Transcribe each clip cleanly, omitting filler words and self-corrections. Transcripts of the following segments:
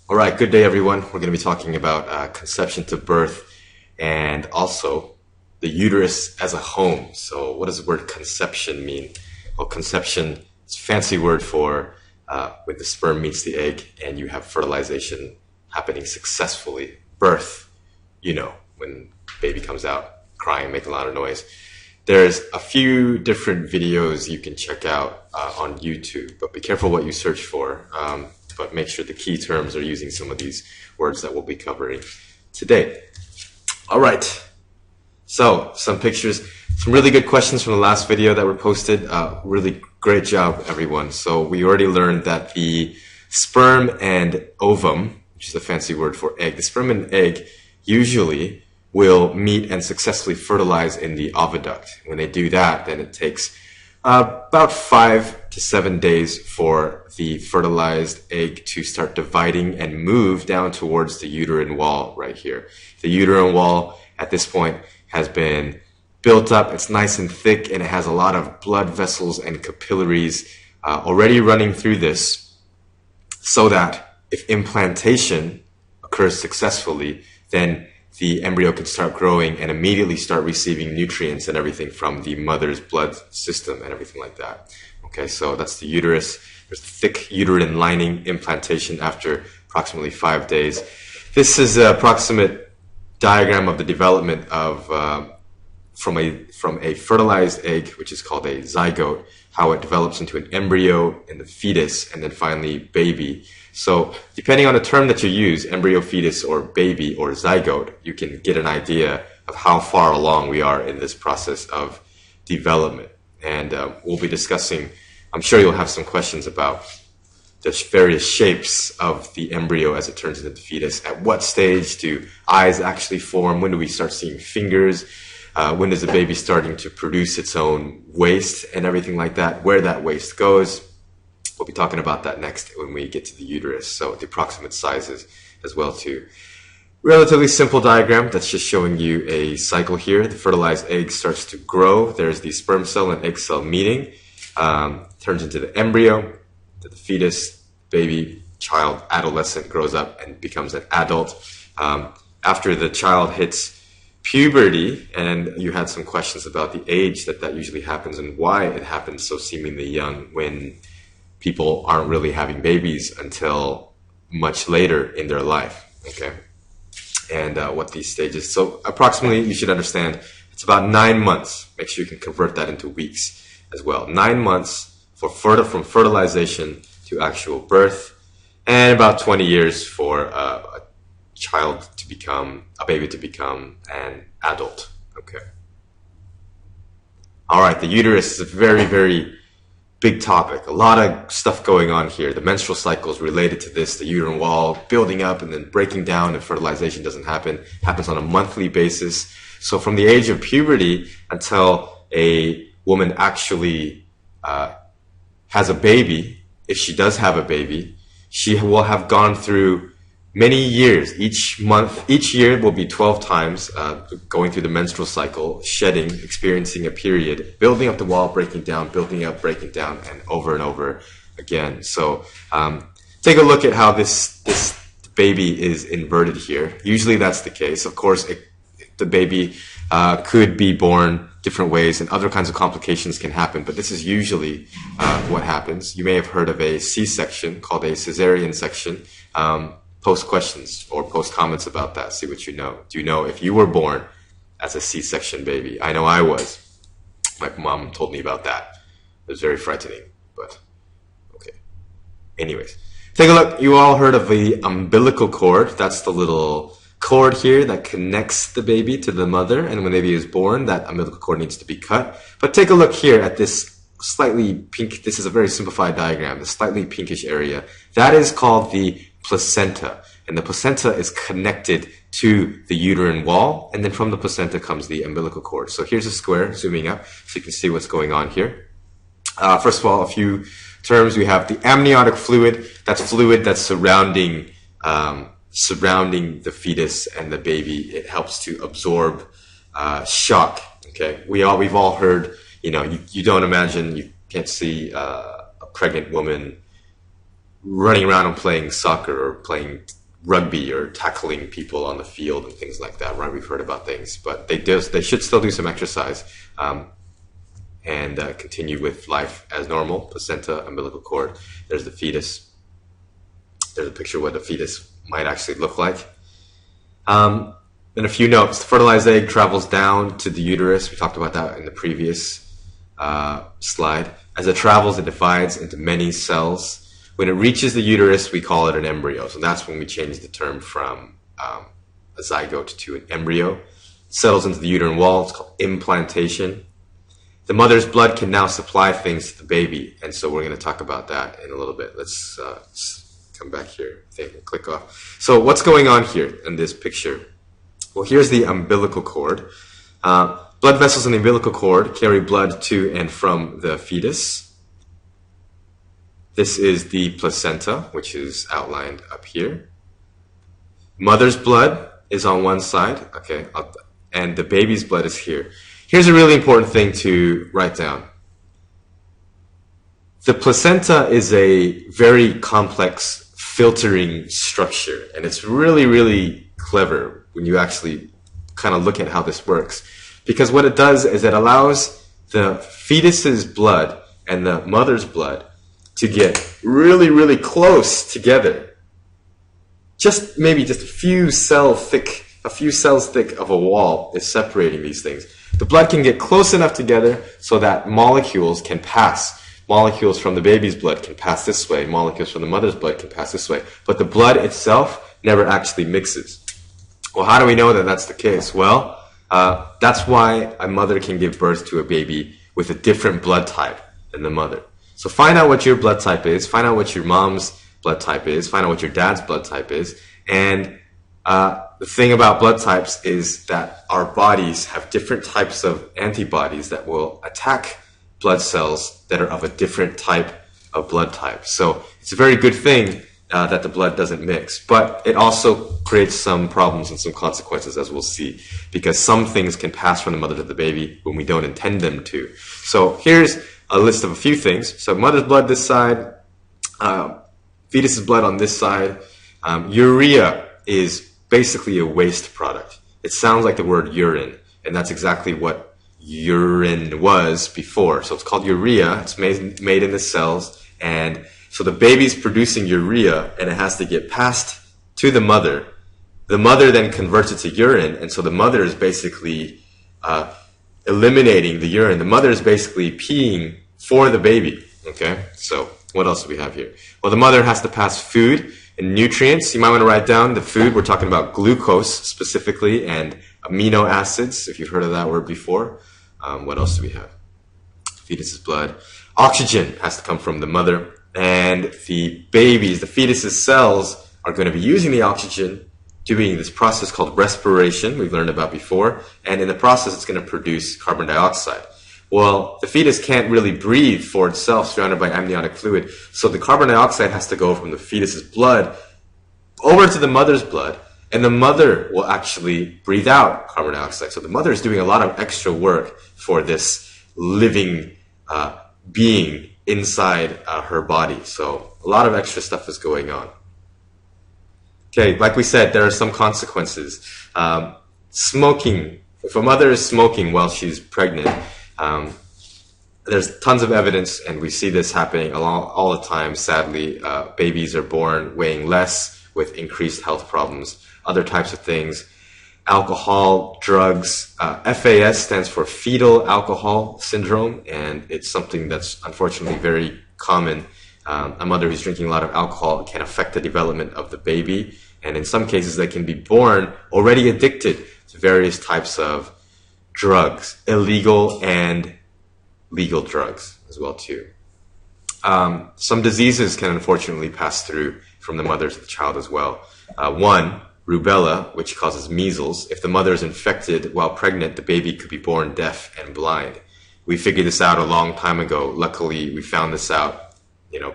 All right, good day, everyone. We're going to be talking about conception to birth and also the uterus as a home. So what does the word conception mean? Well, conception is a fancy word for when the sperm meets the egg and you have fertilization happening successfully. Birth, when baby comes out crying, making a lot of noise. There's a few different videos you can check out on YouTube, but be careful what you search for. But make sure the key terms are using some of these words that we'll be covering today. All right, so some pictures, some really good questions from the last video that were posted. Really great job, everyone. So we already learned that the sperm and ovum, which is a fancy word for egg, the sperm and egg usually will meet and successfully fertilize in the oviduct. When they do that, then it takes about 5 to 7 days for the fertilized egg to start dividing and move down towards the uterine wall right here. The uterine wall at this point has been built up. It's nice and thick, and it has a lot of blood vessels and capillaries already running through this, so that if implantation occurs successfully, then the embryo can start growing and immediately start receiving nutrients and everything from the mother's blood system and everything like that. Okay, so that's the uterus. There's the thick uterine lining implantation after approximately 5 days. This is an approximate diagram of the development of from a fertilized egg, which is called a zygote, how it develops into an embryo and the fetus, and then finally baby. So depending on the term that you use, embryo, fetus, or baby, or zygote, you can get an idea of how far along we are in this process of development. And we'll be discussing, I'm sure you'll have some questions about the various shapes of the embryo as it turns into the fetus. At what stage do eyes actually form? When do we start seeing fingers? When is the baby starting to produce its own waste and everything like that? Where that waste goes? We'll be talking about that next when we get to the uterus. So the approximate sizes as well too. Relatively simple diagram that's just showing you a cycle here. The fertilized egg starts to grow. There's the sperm cell and egg cell meeting. Turns into the embryo, to the fetus, baby, child, adolescent, grows up and becomes an adult. After the child hits puberty, and you had some questions about the age that usually happens and why it happens so seemingly young when people aren't really having babies until much later in their life, okay? And what these stages, so approximately you should understand it's about 9 months. Make sure you can convert that into weeks as well. 9 months from fertilization to actual birth, and about 20 years for a baby to become an adult, okay? All right, the uterus is a very, very big topic. A lot of stuff going on here. The menstrual cycles related to this, the uterine wall building up and then breaking down if fertilization doesn't happen. It happens on a monthly basis. So from the age of puberty until a woman actually has a baby, if she does have a baby, she will have gone through many years. Each year will be 12 times going through the menstrual cycle, shedding, experiencing a period, building up the wall, breaking down, building up, breaking down, and over again. So take a look at how this baby is inverted here. Usually that's the case. Of course, the baby could be born different ways and other kinds of complications can happen, but this is usually what happens. You may have heard of a C-section called a cesarean section. Post questions or post comments about that. See what you know. Do you know if you were born as a C-section baby? I know I was. My mom told me about that. It was very frightening, but okay. Anyways, take a look. You all heard of the umbilical cord. That's the little cord here that connects the baby to the mother, and when the baby is born, that umbilical cord needs to be cut. But take a look here at this slightly pink, this is a very simplified diagram, the slightly pinkish area. That is called the placenta, and the placenta is connected to the uterine wall, and then from the placenta comes the umbilical cord. So here's a square, zooming up, so you can see what's going on here. First of all, a few terms. We have the amniotic fluid. That's fluid that's surrounding the fetus and the baby. It helps to absorb shock. Okay, we've all heard. You don't imagine, you can't see a pregnant woman running around and playing soccer or playing rugby or tackling people on the field and things like that, right? We've heard about things, but they should still do some exercise and continue with life as normal. Placenta, umbilical cord. There's the fetus. There's a picture of what the fetus might actually look like. And a few notes. The fertilized egg travels down to the uterus. We talked about that in the previous slide. As it travels, it divides into many cells. When it reaches the uterus, we call it an embryo. So that's when we change the term from a zygote to an embryo. It settles into the uterine wall. It's called implantation. The mother's blood can now supply things to the baby. And so we're going to talk about that in a little bit. Let's come back here. I think we'll click off. So what's going on here in this picture? Well, here's the umbilical cord. Blood vessels in the umbilical cord carry blood to and from the fetus. This is the placenta, which is outlined up here. Mother's blood is on one side, okay, and the baby's blood is here. Here's a really important thing to write down. The placenta is a very complex filtering structure, and it's really, really clever when you actually kind of look at how this works. Because what it does is it allows the fetus's blood and the mother's blood to get really, really close together. Maybe just a few cells thick of a wall is separating these things. The blood can get close enough together so that molecules can pass. Molecules from the baby's blood can pass this way. Molecules from the mother's blood can pass this way. But the blood itself never actually mixes. Well, how do we know that that's the case? Well, that's why a mother can give birth to a baby with a different blood type than the mother. So find out what your blood type is, find out what your mom's blood type is, find out what your dad's blood type is. And the thing about blood types is that our bodies have different types of antibodies that will attack blood cells that are of a different type of blood type. So it's a very good thing that the blood doesn't mix. But it also creates some problems and some consequences, as we'll see, because some things can pass from the mother to the baby when we don't intend them to. So here's a list of a few things. So mother's blood this side, fetus's blood on this side. Urea is basically a waste product. It sounds like the word urine, and that's exactly what urine was before. So it's called urea. It's made in the cells, and so the baby's producing urea, and it has to get passed to the mother. The mother then converts it to urine, and so the mother is basically eliminating the urine. The mother is basically peeing for the baby. Okay, so what else do we have here? Well, the mother has to pass food and nutrients. You might want to write down the food. We're talking about glucose specifically and amino acids, if you've heard of that word before. What else do we have? Fetus's blood. Oxygen has to come from the mother. And the fetus's cells are going to be using the oxygen, doing this process called respiration we've learned about before. And in the process, it's going to produce carbon dioxide. Well, the fetus can't really breathe for itself, surrounded by amniotic fluid. So the carbon dioxide has to go from the fetus's blood over to the mother's blood, and the mother will actually breathe out carbon dioxide. So the mother is doing a lot of extra work for this living being inside her body. So a lot of extra stuff is going on. Okay, like we said, there are some consequences. Smoking. If a mother is smoking while she's pregnant, there's tons of evidence, and we see this happening all the time. Sadly, babies are born weighing less with increased health problems, other types of things. Alcohol, drugs. FAS stands for fetal alcohol syndrome, and it's something that's unfortunately very common. A mother who's drinking a lot of alcohol can affect the development of the baby, and in some cases they can be born already addicted to various types of drugs, illegal and legal drugs as well too. Some diseases can unfortunately pass through from the mother to the child as well. One, rubella, which causes measles. If the mother is infected while pregnant, the baby could be born deaf and blind. We figured this out a long time ago. Luckily, we found this out,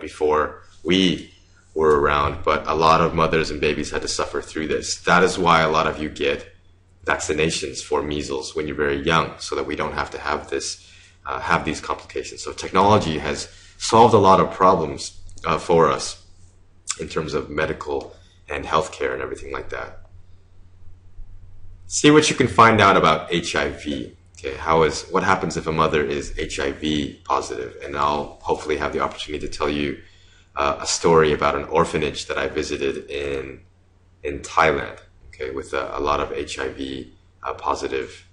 before we were around, but a lot of mothers and babies had to suffer through this. That is why a lot of you get vaccinations for measles when you're very young, so that we don't have to have these complications. So technology has solved a lot of problems for us in terms of medical and healthcare and everything like that. See what you can find out about HIV. Okay, what happens if a mother is HIV positive? And I'll hopefully have the opportunity to tell you a story about an orphanage that I visited in Thailand. Okay, with a lot of HIV positive.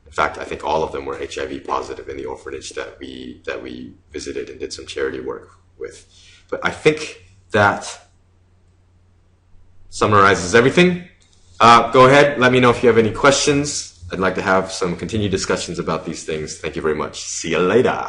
In fact, I think all of them were HIV positive in the orphanage that we visited and did some charity work with. But I think that summarizes everything. Go ahead, let me know if you have any questions. I'd like to have some continued discussions about these things. Thank you very much. See you later.